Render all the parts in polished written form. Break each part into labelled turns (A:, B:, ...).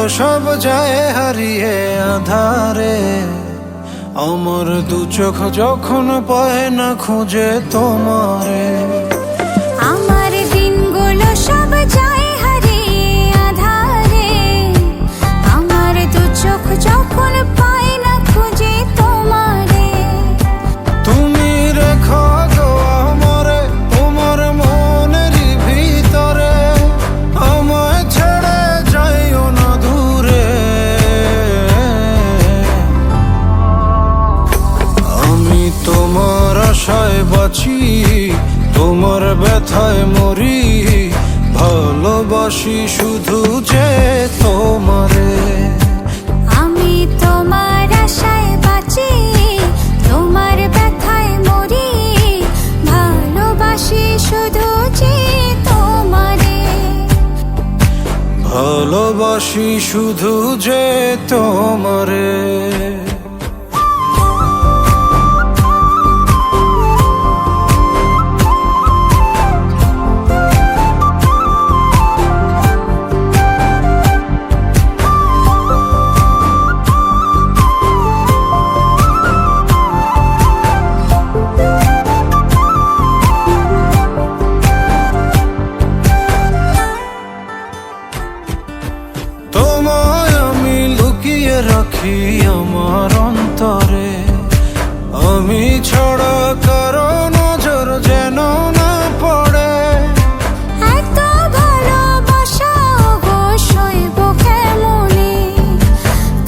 A: সব যায় হারিয়ে আধারে, আমার দু চোখ যখন পায় না খুঁজে তোমারে।
B: আমার দিনগুলো সব যায় হারিয়ে আধারে, আমার দু চোখ যখন পায় না খুঁজে তোমারে।
A: তুমি রেখো গো আমারে তোমার মনের ভিতরে, আমায় ছেড়ে যাইও না দূরে। আমি তোমার আশায় বাঁচি, তোমার ব্যথায় মরি, ভালোবাসি শুধু যে তোমারে।
B: আমি তোমার আশায় বাঁচি, তোমার ব্যথায় মরি, ভালোবাসি শুধু যে তোমারে।
A: ভালোবাসি শুধু যে তোমারে। তোমায় আমি লুকিয়ে রাখি আমার অন্তরে, আমি ছড়া কারো নজর যেন না পড়ে।
B: এত ভালোবাসা গো সইব কেমনে,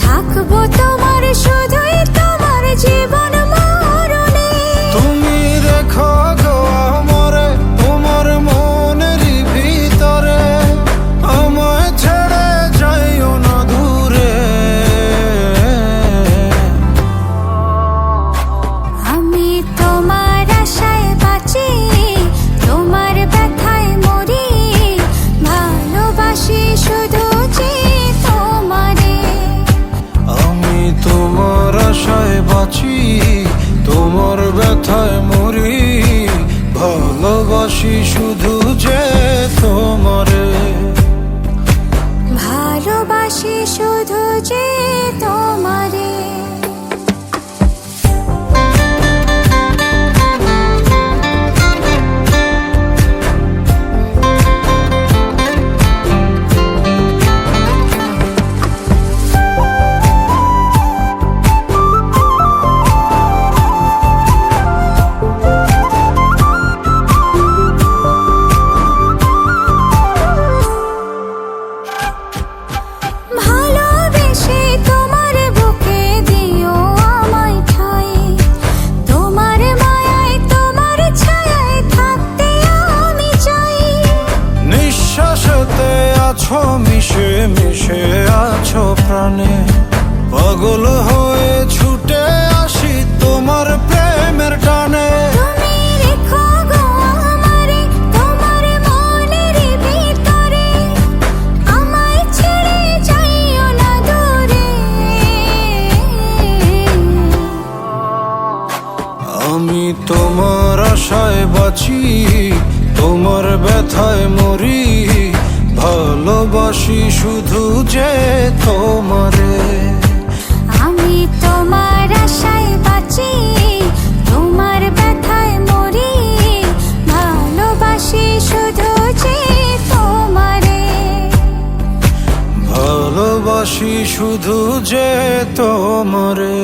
B: থাকবো তোমার শুধুই তোমার জীবন মরণে।
A: তুমি রেখো গো আমারে তোমার মনের ভিতরে, আমায় ছেড়ে যাইও না দূরে।
B: আমি তোমার আশায় বাঁচি, তোমার ব্যথায় মরি, ভালোবাসি শুধু যে তোমারে।
A: আমি তোমার আশায় বাঁচি, তোমার ব্যথায় মরি, ভালোবাসি শুধু যে তোমারে।
B: ভালোবাসি শুধু যে তোমারে। ভালোবেসে তোমার বুকে দিও আমায় ঠাঁই, তোমার মায়ায় তোমার ছায়ায় থাকতে আমি চাই।
A: নিঃশ্বাসেতে আছো মিশে মিশে আছো প্রাণে, পাগল হয়ে ছুটে আসি তোমার প্রেমের টানে।
B: তুমি রেখো গো আমারে তোমার মনের ভিতরে, আমায় ছেড়ে যাইও না দূরে।
A: আমি তোমার আশায় বাঁচি, তোমার ব্যথায় মরি, ভালোবাসি শুধু যে তোমারে।
B: আমি তোমার আশায় বাঁচি, তোমার ব্যথায় মরি, ভালোবাসি শুধু যে তোমারে।
A: ভালোবাসি শুধু যে তোমারে।